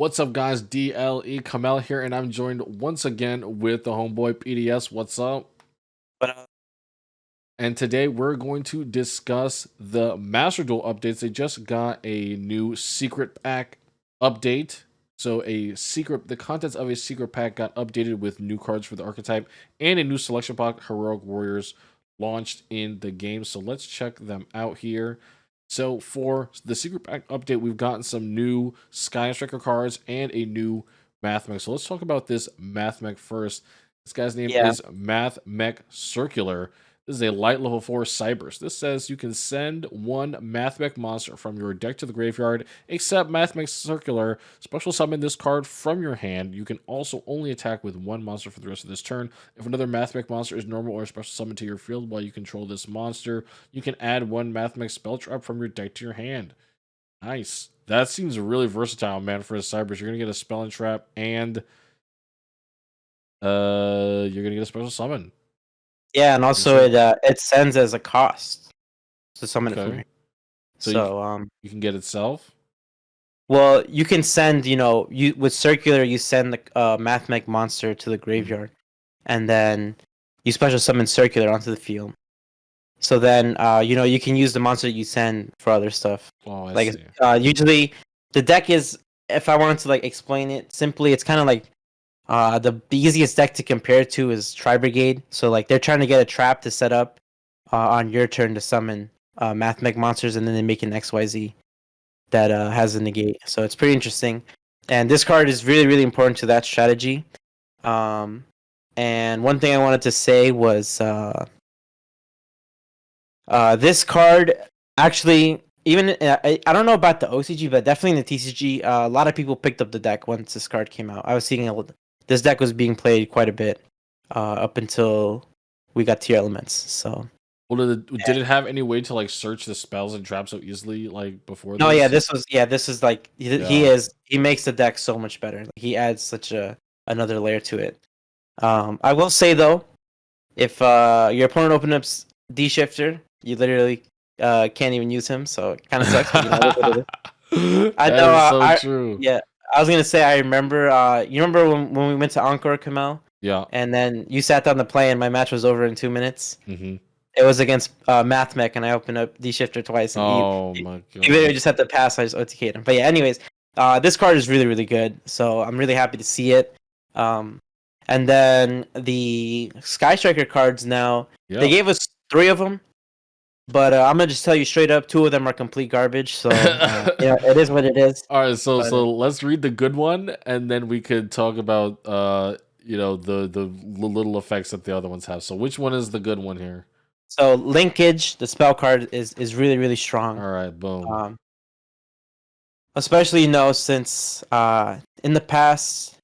What's up, guys? DLE Kamel here, and I'm joined once again with the homeboy PDS. What's up? But And today we're going to discuss the Master Duel updates. They just got a new secret pack update. So the contents of a secret pack got updated with new cards for the archetype and a new selection pack, Heroic Warriors, launched in the game. So let's check them out here. So for the secret pack update, we've gotten some new Sky Striker cards and a new Math Mech. So let's talk about this Math Mech first. This guy's name yeah, is Math Mech Circular. This is a light level 4 Cybers. This says you can send one Math Mech monster from your deck to the graveyard, except Math Mech Circular. Special summon this card from your hand. You can also only attack with one monster for the rest of this turn. If another Math Mech monster is normal or special summoned to your field while you control this monster, you can add one Math Mech spell trap from your deck to your hand. Nice. That seems really versatile, man, for a Cybers. You're going to get a spell and trap, and you're going to get a special summon. and also it sends as a cost to summon it from Okay. here. So So you can get itself. well, you can send you with circular you send the Math Mech monster to the graveyard, and then you special summon circular onto the field. So then you can use the monster you send for other stuff. Oh, I Like see. usually the deck is, if I wanted to like explain it simply, it's kind of like the easiest deck to compare to is Tri Brigade. So like they're trying to get a trap to set up on your turn to summon Math Mech monsters, and then they make an XYZ that has a negate. So it's pretty interesting. And this card is really, really important to that strategy. And one thing I wanted to say was this card actually, even I don't know about the OCG, but definitely in the TCG, a lot of people picked up the deck once this card came out. I was seeing this deck was being played quite a bit up until we got tier elements. So Well, did it have any way to like search the spells and traps so easily like before no, yeah, this? this is like Yeah. he makes the deck so much better. Like, he adds such another layer to it. I will say though, if your opponent opens up D Shifter, you literally can't even use him, so it kind of sucks. But, it is what it is. I That know. is so true. Yeah, I was gonna say. I remember. You remember when we went to Encore, Kamel, Yeah. and then you sat down to play, and my match was over in 2 minutes. Mm-hmm. It was against Math Mech, and I opened up D Shifter twice, and Oh my he literally god. just had to pass. I just OTK'd him. But yeah, anyways, this card is really, really good. So I'm really happy to see it. And then the Sky Striker cards now, they gave us 3 of them. But I'm gonna just tell you straight up, 2 of them are complete garbage. So it is what it is. All right, so But, let's read the good one, and then we could talk about the little effects that the other ones have. So which one is the good one here? so linkage, the spell card is really, really strong. All right, boom. Especially since in the past,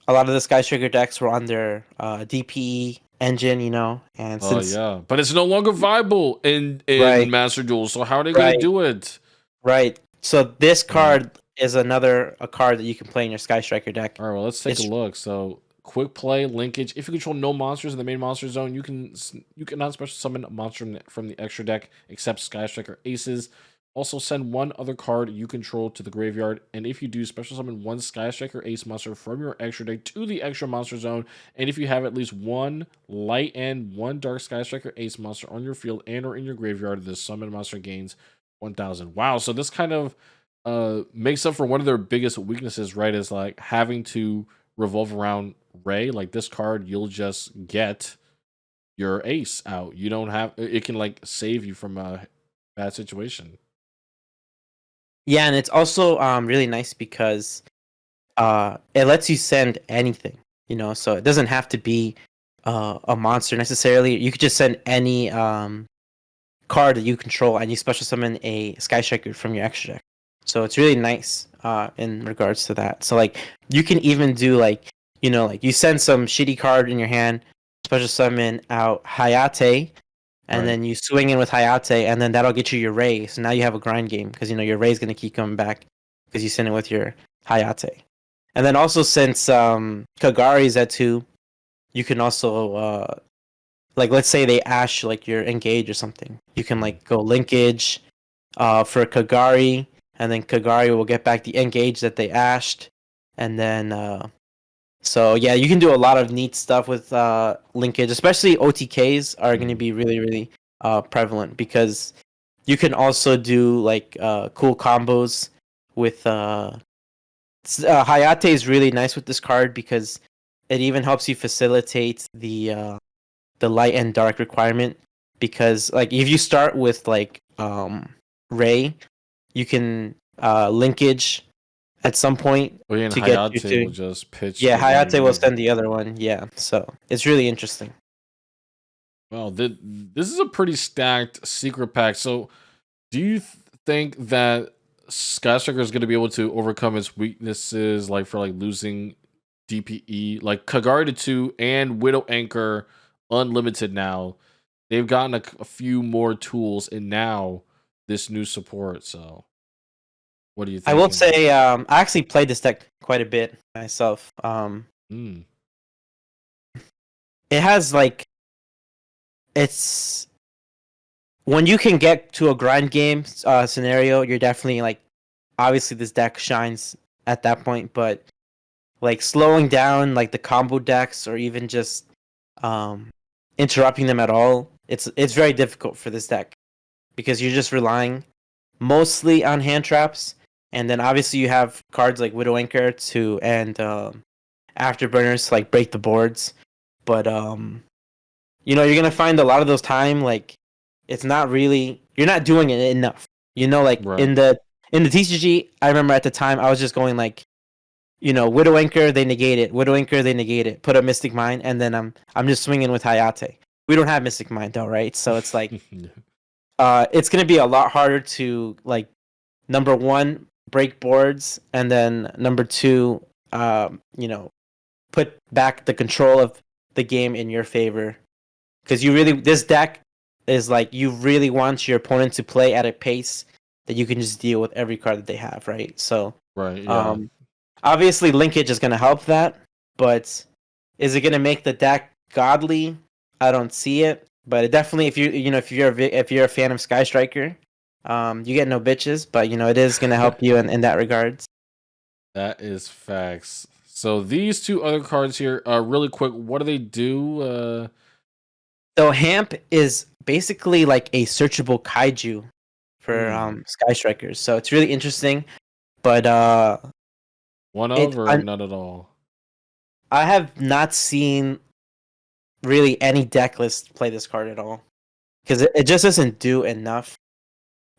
a lot of the Sky Striker decks were on their DPE engine, and since Yeah, but it's no longer viable in right, Master Duel. So how are they gonna right, do it? right. So this Yeah. card is a card that you can play in your Sky Striker deck. All right, well, let's take a look. So quick play linkage. If you control no monsters in the main monster zone, you cannot special summon a monster from the extra deck except Sky Striker Aces. Also, send one other card you control to the graveyard, and if you do, special summon one Sky Striker Ace monster from your extra deck to the extra monster zone. And if you have at least one light and one dark Sky Striker Ace monster on your field and or in your graveyard, this summon monster gains 1,000. Wow, so this kind of makes up for one of their biggest weaknesses, right? Is like having to revolve around Ray. Like this card, you'll just get your ace out. You don't have it can like save you from a bad situation. Yeah, and it's also really nice because it lets you send anything, so it doesn't have to be a monster necessarily. You could just send any card that you control, and you special summon a Sky Striker from your extra deck. So it's really nice in regards to that. So like you can even do like you send some shitty card in your hand, special summon out Hayate, and then you swing in with Hayate, and then that'll get you your Ray. So now you have a grind game because your Ray's gonna keep coming back because you send it with your Hayate. And then also since Kagari's at 2, you can also like let's say they ash like your engage or something. You can like go linkage for Kagari, and then Kagari will get back the engage that they ashed, and then so yeah, you can do a lot of neat stuff with linkage, especially OTKs are going to be really really prevalent because you can also do like cool combos with Hayate is really nice with this card because it even helps you facilitate the light and dark requirement because like if you start with like Ray, you can linkage at some point Oh, yeah, and to get you Hayate will to just pitch yeah, the one you Hayate will need. send the other one. Yeah, so it's really interesting. Well, this is a pretty stacked secret pack. So, do you think that Sky Striker is going to be able to overcome its weaknesses, like for like losing DPE, like Kagari to 2 and Widow Anchor Unlimited now? They've gotten a few more tools, and now this new support. So, what are you I will thinking? say I actually played this deck quite a bit myself. Hmm. It has like it's when you can get to a grind game scenario, you're definitely like obviously this deck shines at that point, but like slowing down like the combo decks or even just um interrupting them at all, it's very difficult for this deck because you're just relying mostly on hand traps, and then obviously you have cards like Widow Anchor to and Afterburners to like break the boards, but you're gonna find a lot of those time like it's not really you're not doing it enough. Like Right. in the TCG, I remember at the time I was just going like, Widow Anchor, they negate it. Widow Anchor, they negate it. Put up Mystic Mine, and then I'm just swinging with Hayate. We don't have Mystic Mine though, right? So it's like, it's gonna be a lot harder to like number one break boards, and then number two, put back the control of the game in your favor. Because this deck is like you really want your opponent to play at a pace that you can just deal with every card that they have, right? So, Right. Yeah. um, obviously linkage is going to help that, but is it going to make the deck godly? I don't see it, but it definitely if you're a fan of Sky Striker, you get no bitches, but it is going to help you in that regards. That is facts. So these two other cards here, really quick, what do they do? So Hamp is basically like a searchable kaiju for Hmm, Sky Strikers. So it's really interesting, but one it of or I, none at all? I have not seen really any deck list play this card at all because it just doesn't do enough.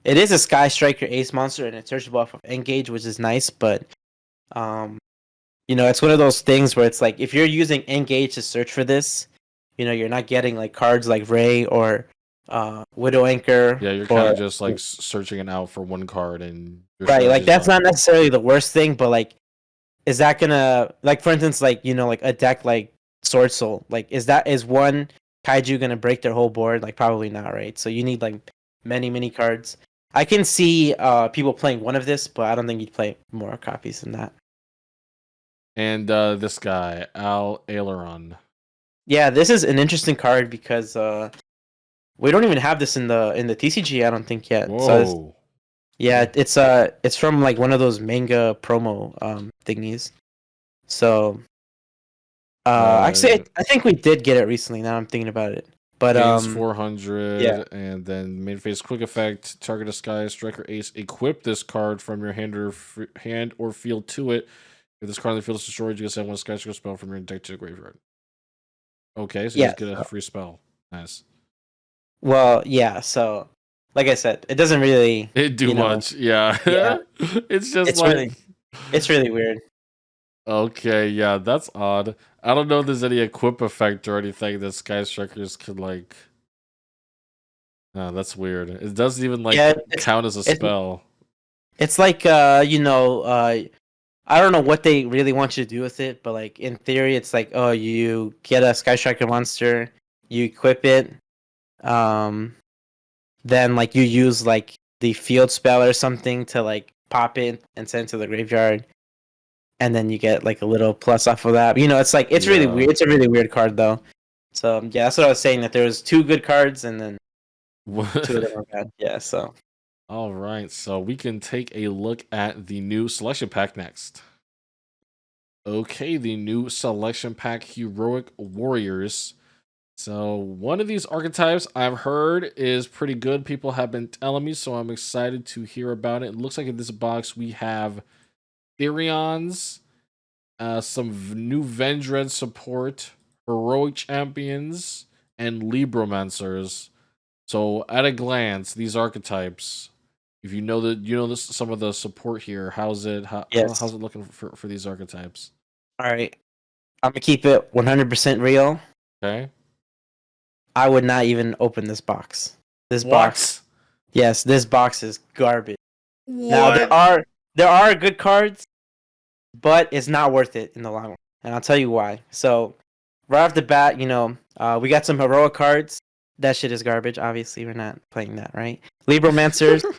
It is a Sky Striker Ace monster and it's searchable off of Engage, which is nice, but um, it's one of those things where it's like if you're using Engage to search for this, you're not getting like cards like Ray or Widow Anchor Yeah, you're kind or of just like searching it out for one card, and your right. Like strategy's that's not done. necessarily the worst thing, but like, is that gonna like for instance like like a deck like Sword Soul like is one kaiju gonna break their whole board? Like probably not, right? So you need like many cards. I can see people playing one of this, but I don't think you'd play more copies than that. And this guy, Al Aileron. Yeah, this is an interesting card because we don't even have this in the TCG. I don't think yet. So Whoa. yeah, Okay. it's from like one of those manga promo thingies. So actually, Uh, I think we did get it recently. Now I'm thinking about it, but gains yeah, 400, and then main phase quick effect. Target a Sky Striker Ace. Equip this card from your hand or field to it. If this card in the field is destroyed, you can send one Sky Striker spell from your deck to the graveyard. Okay, so you yeah. just get a free spell. Nice. Well, yeah. So, like I said, it doesn't really, It do much, yeah. yeah. It's just It's like, really weird. okay, yeah, that's odd. I don't know if there's any equip effect or anything that Sky Strikers could like. No, that's weird. It doesn't even like Yeah, count as a it's spell. it's like I don't know what they really want you to do with it, but like in theory, it's like oh, you get a Sky Striker monster, you equip it, um, then like you use like the field spell or something to like pop it and send it to the graveyard, and then you get like a little plus off of that. It's like it's really Yeah. weird. It's a really weird card though. So yeah, that's what I was saying. That there was two good cards and then two of them are bad. Yeah. So All right, so we can take a look at the new selection pack next. Okay, the new selection pack Heroic Warriors. So one of these archetypes I've heard is pretty good. People have been telling me, so I'm excited to hear about it. It looks like in this box we have Therions, some new Vendread support, Heroic Champions, and Libromancers. So at a glance, these archetypes, if you know some of the support here, how's Yes. it looking for these archetypes? All right. I'm gonna keep it 100% real. Okay. I would not even open this box. This box, What? yes, this box is garbage. Now What? there are good cards, but it's not worth it in the long run, and I'll tell you why. So right off the bat, we got some heroic cards. That shit is garbage. Obviously, we're not playing that, right? Libromancers. Yeah.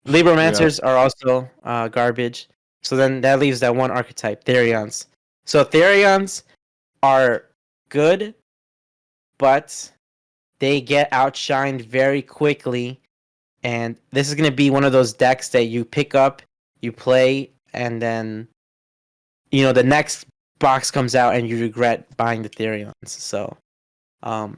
Libromancers are also garbage. So then that leaves that one archetype, Therions. So Therions are good, but they get outshined very quickly. And this is going to be one of those decks that you pick up, you play, and then, the next box comes out and you regret buying the Therions. So,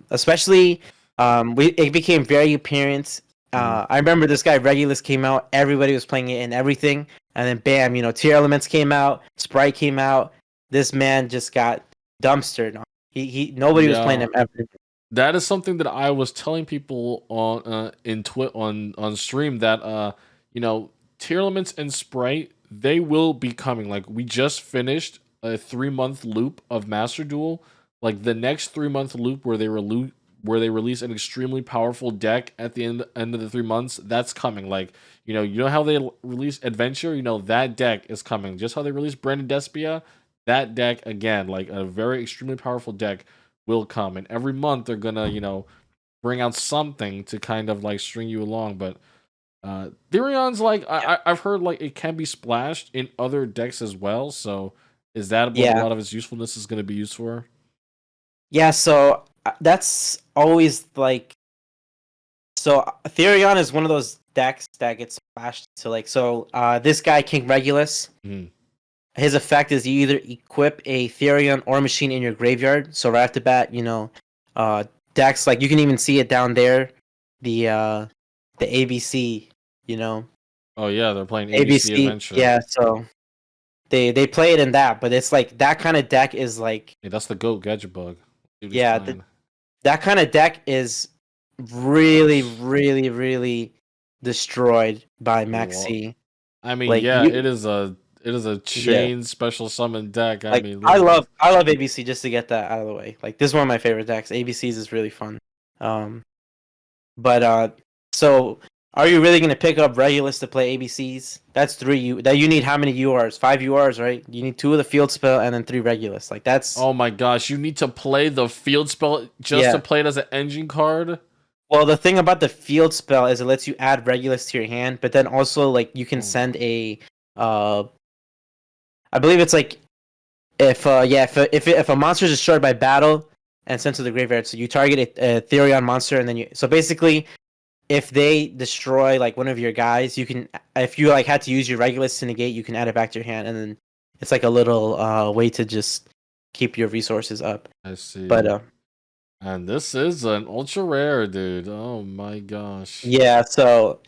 especially, it became very apparent. Mhm. I remember this guy Regulus came out, everybody was playing it and everything, and then bam, Tier Elements came out, Sprite came out. This man just got dumpstered. Nobody was playing Yeah. him ever. That is something that I was telling people on stream that tier elements and sprite, they will be coming. Like we just finished a 3 month loop of Master Duel. Like the next 3 month loop where they release an extremely powerful deck at the end of the 3 months, that's coming. Like you know how they release Adventure, that deck is coming. Just how they released Brandon Despia, that deck again, like a very extremely powerful deck will come, and every month they're gonna bring out something to kind of like string you along. But Therion's like I've heard like it can be splashed in other decks as well. So is that what a Yeah. lot of its usefulness is going to be used for? Yeah, so that's always like Therion is one of those decks that gets splashed to this guy King Regulus. Mhm. His effect is you either equip a Therion or machine in your graveyard. So right off the bat, decks like you can even see it down there, the ABC, you know, Oh yeah, they're playing ABC ABC. Adventure. Yeah, so they play it in that, but it's like that kind of deck is like Hey, that's the goat gadget bug. Dude is yeah, playing. that kind of deck is really, really, really destroyed by Well, Maxi. I mean, Like yeah, you, it is a yeah. chain special summon deck. I Like mean, I look at love this. I love ABC just to get that out of the way. Like this is one of my favorite decks. ABCs is really fun. Um, but so are you really gonna pick up Regulus to play ABCs? That's three you need how many URs? 5 URs, right? You need two of the field spell and then three Regulus. Like that's Oh my gosh, you need to play the field spell just to yeah. play it as an engine card? Well, the thing about the field spell is it lets you add Regulus to your hand, but then also like you can Oh my. send a uh I believe it's like if a monster is destroyed by battle and sent to the graveyard, so you target a Therion monster and then so basically if they destroy like one of your guys, you can if you like had to use your Regulus to negate, you can add it back to your hand and then it's like a little way to just keep your resources up. I But see. And this is an ultra rare, dude. Oh my gosh. yeah, so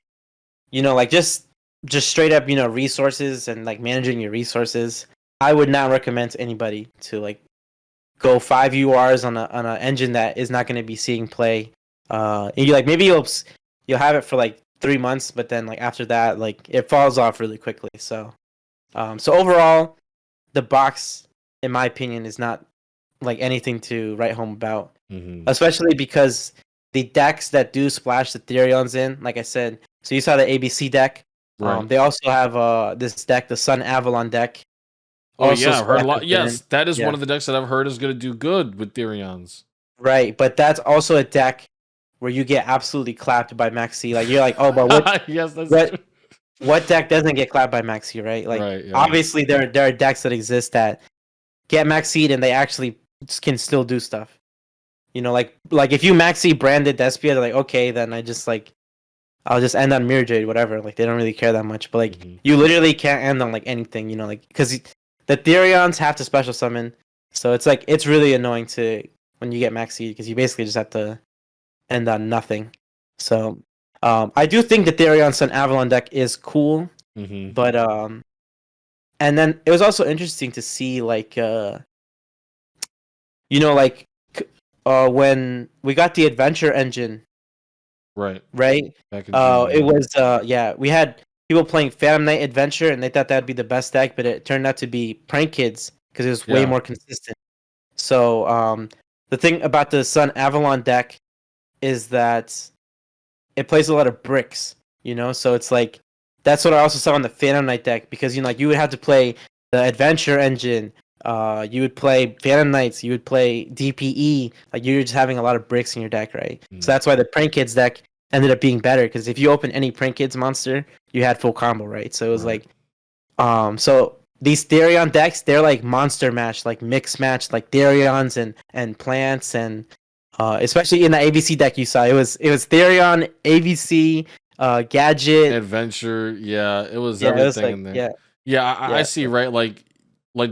like just straight up, resources and like managing your resources. I would not recommend to anybody to like go 5 URs on a engine that is not going to be seeing play. And you like maybe you'll have it for like 3 months, but then like after that, like it falls off really quickly. So overall, the box, in my opinion, is not like anything to write home about, Hmm. especially because the decks that do splash the Therions in, like I said, so you saw the ABC deck. Right. They also have this deck, the Sun Avalon deck, Oh also yeah, I've heard a lot. splashes it Yes, in. that is one Yeah, of the decks that I've heard is gonna do good with Therions. right. But that's also a deck where you get absolutely clapped by Maxi. Like you're like, oh, but Yes, that's what true. what deck doesn't get clapped by Maxi, right? Like Right, yeah. obviously there are decks that exist that get Maxied and they actually can still do stuff. Like if you Maxi branded Despia, they're like, okay, then I'll just end on Mirror Jade, whatever. Like they don't really care that much. But like Hmm. you literally can't end on like anything, like because the Therions have to special summon, so it's like it's really annoying to when you get max seed because you basically just have to end on nothing. So I do think the Therion Sun Avalon deck is cool, but and then it was also interesting to see like like when we got the adventure engine, Right. right? Back in June. It was we had people playing Phantom Knight Adventure, and they thought that'd be the best deck, but it turned out to be Prank Kids because it was way Yeah. more consistent. So the thing about the Sun Avalon deck is that it plays a lot of bricks, so it's like that's what I also saw on the Phantom Knight deck because like you would have to play the Adventure Engine, you would play Phantom Knights, you would play DPE, like you're just having a lot of bricks in your deck, right? So that's why the Prank Kids deck ended up being better because if you open any Prank Kids monster, you had full combo, right? So it was like so these Therion decks, they're like monster match, like mix match, like Therions and plants, and especially in the ABC deck you saw, it was Therion, ABC, gadget, Adventure. Yeah, it was yeah, it was everything like in there. yeah, Yeah, I yeah, see. Right, like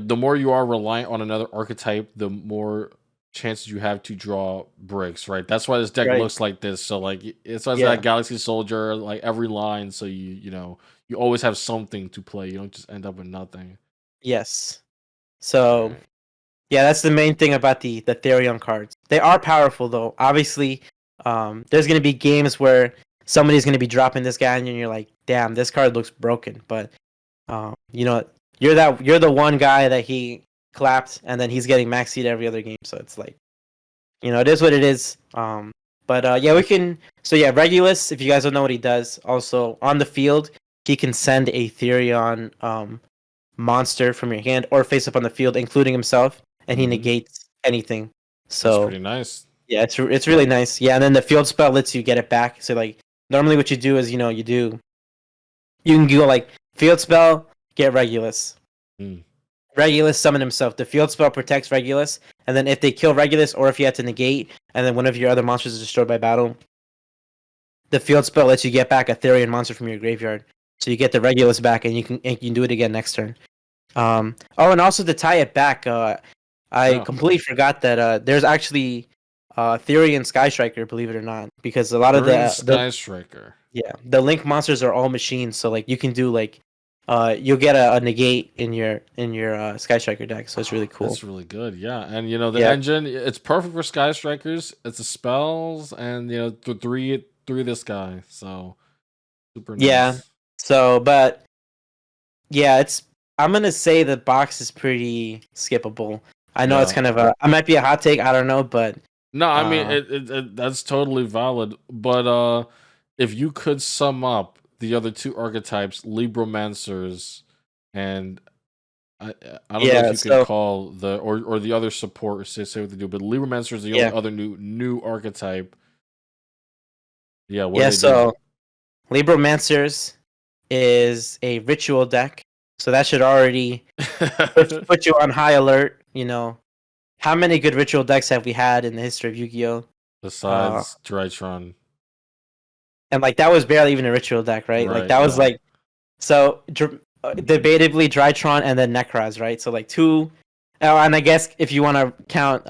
the more you are reliant on another archetype, the more chances you have to draw bricks. Right. That's why this deck right, looks like this. So like it's like yeah, that Galaxy Soldier, like every line. So you always have something to play. You don't just end up with nothing. yes. So Right. yeah, that's the main thing about the Therion cards. They are powerful though. Obviously, there's gonna be games where somebody's gonna be dropping this guy on you, and you're like, damn, this card looks broken. But you know, you're the one guy that he clapped, and then he's getting max seed every other game. So it's like, it is what it is. But yeah, we can. So yeah, Regulus. If you guys don't know what he does, also on the field, he can send a Therion monster from your hand or face up on the field, including himself, and he Mm-hmm. negates anything. That's So pretty nice. yeah, it's really nice. Yeah, and then the field spell lets you get it back. So like normally, what you do is you can go like field spell, get Regulus. Mm. Regulus summon himself. The field spell protects Regulus, and then if they kill Regulus, or if you have to negate, and then one of your other monsters is destroyed by battle, the field spell lets you get back a Therian monster from your graveyard. So you get the Regulus back, and you can do it again next turn. Oh, and also to tie it back, I Yeah. completely forgot that there's actually Therian Sky Striker, believe it or not, because a lot of During the Sky Striker. the Link monsters are all machines. So like you can do like you'll get a negate in your Sky Striker deck. So it's really cool. That's really good. Yeah, and the Yeah, engine, it's perfect for Sky Strikers. It's the spells, and the three of this guy. So super yeah. nice. So, but yeah, I'm gonna say the box is pretty skippable. I know it's Yeah. kind of I might be a hot take. I don't know, but No, I mean uh, that's totally valid. But if you could sum up the other two archetypes, Libromancers, and I I don't know if yeah. you could So call or the other support, say what they do, but Libromancer is the only yeah, other new archetype. Yeah, what do yeah. they do? So Libromancers is a ritual deck, so that should already put you on high alert. How many good ritual decks have we had in the history of Yu-Gi-Oh? Uh, Besides Drytron. and like that was barely even a ritual deck, right? Like Right, that was yeah. like so debatably Drytron and then Necroz, right? So like two. Oh, and I guess if you want to count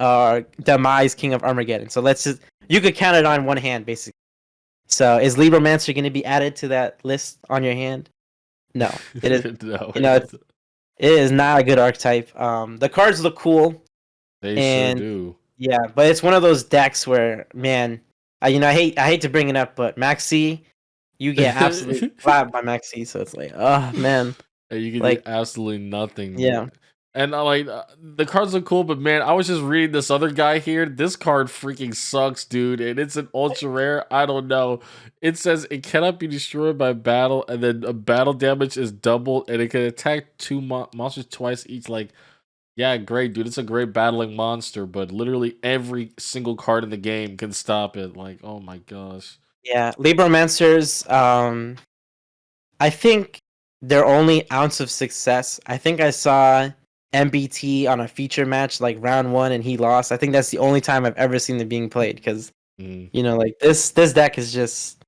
Demise, King of Armageddon, so let's just you could count it on one hand, basically. So is Libromancer going to be added to that list on your hand? No, it is. No, You know, it is not a good archetype. The cards look cool, they sure and do. yeah, but it's one of those decks where, man, I hate to bring it up, but Maxi, you get absolutely clapped by Maxi, so it's like, oh man, And you can do like absolutely nothing. yeah, And the cards look cool, but man, I was just reading this other guy here. This card freaking sucks, dude. And it's an ultra rare. I don't know. It says it cannot be destroyed by battle, and then battle damage is doubled, and it can attack two monsters twice each. Like, yeah, great, dude. It's a great battling monster, but literally every single card in the game can stop it. Like, oh my gosh. yeah. Libromancers, I think their only ounce of success. I think I saw MBT on a feature match like round one, and he lost. I think that's the only time I've ever seen them being played because Mm. like this deck is just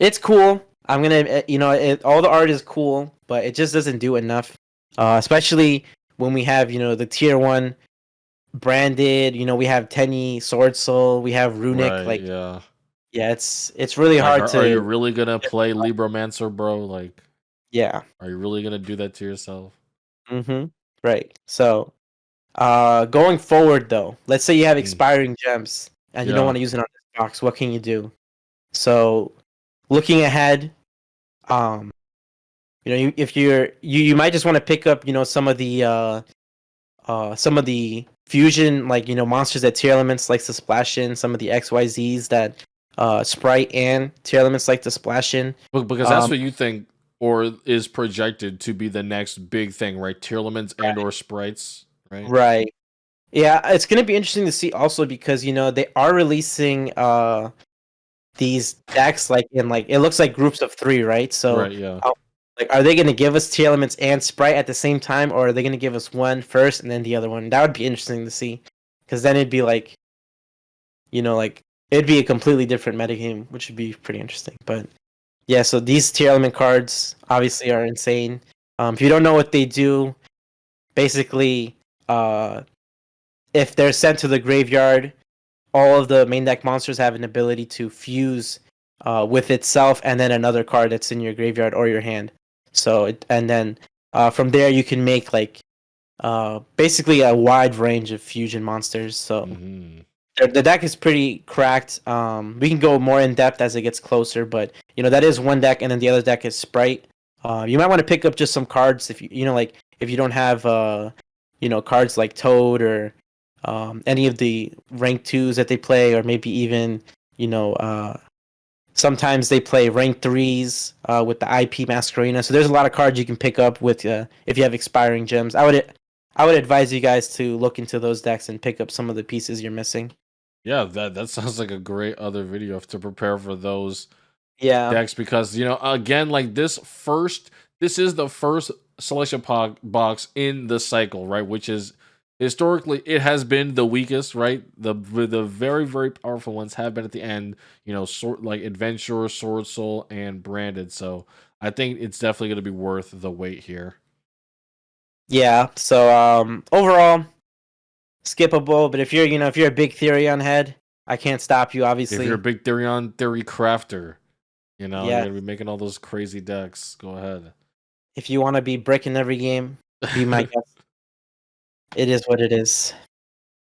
it's cool. All the art is cool, but it just doesn't do enough. Especially when we have the tier 1 branded, we have Tenny, Sword Soul, we have Runic. Right, Like, yeah. yeah, it's really Like, hard are you to. really gonna play Libromancer, bro? Like, Yeah. are you really gonna do that to yourself? Mm-hmm. Right. So, going forward though, let's say you have Mm, expiring gems and you don't want yeah. to use it on this box. What can you do? So, looking ahead, um, if you might just want to pick up, some of the fusion, like monsters that tier elements likes to splash in, some of the XYZs that sprite and tier elements like to splash in. Because that's Um, what you think or is projected to be the next big thing, right? Tier elements and or sprites, right? right. Yeah, it's gonna be interesting to see also because they are releasing these decks like in like it looks like groups of 3, right? So Right, yeah. like are they gonna give us tier elements and sprite at the same time, or are they gonna give us one first and then the other one? That would be interesting to see. Because then it'd be like like it'd be a completely different metagame, which would be pretty interesting. But yeah, so these tier element cards obviously are insane. If you don't know what they do, basically, uh, if they're sent to the graveyard, all of the main deck monsters have an ability to fuse with itself and then another card that's in your graveyard or your hand. So and then from there you can make like basically a wide range of fusion monsters. So Hmm. the deck is pretty cracked. We can go more in depth as it gets closer, but that is one deck, and then the other deck is Sprite. You might want to pick up just some cards if like if you don't have cards like Toad or any of the rank 2s that they play, or maybe even you know uh, sometimes they play rank 3s with the IP Masquerena. So there's a lot of cards you can pick up with if you have expiring gems. I would advise you guys to look into those decks and pick up some of the pieces you're missing. Yeah, that sounds like a great other video to prepare for those Yeah. decks because again, like this is the first selection box in the cycle, right? Which is historically it has been the weakest, right? The very very powerful ones have been at the end, sort like Adventurer, Sword Soul, and Branded. So I think it's definitely going to be worth the wait here. Yeah. So overall skippable, but if you're a big Therion head, I can't stop you If you're a obviously. big Theory crafter, you're Yeah. gonna be making all those crazy decks. Go ahead. If you want to be bricking every game, be my guest. It is what it is.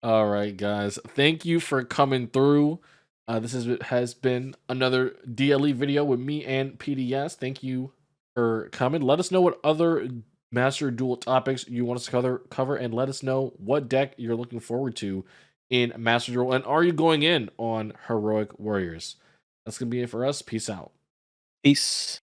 All right, guys. Thank you for coming through. Has been another DLE video with me and PDS. Thank you for coming. Let us know what other Master Duel topics you want us to cover, and let us know what deck you're looking forward to in Master Duel. And are you going in on Heroic Warriors? That's gonna be it for us. Peace out. Peace.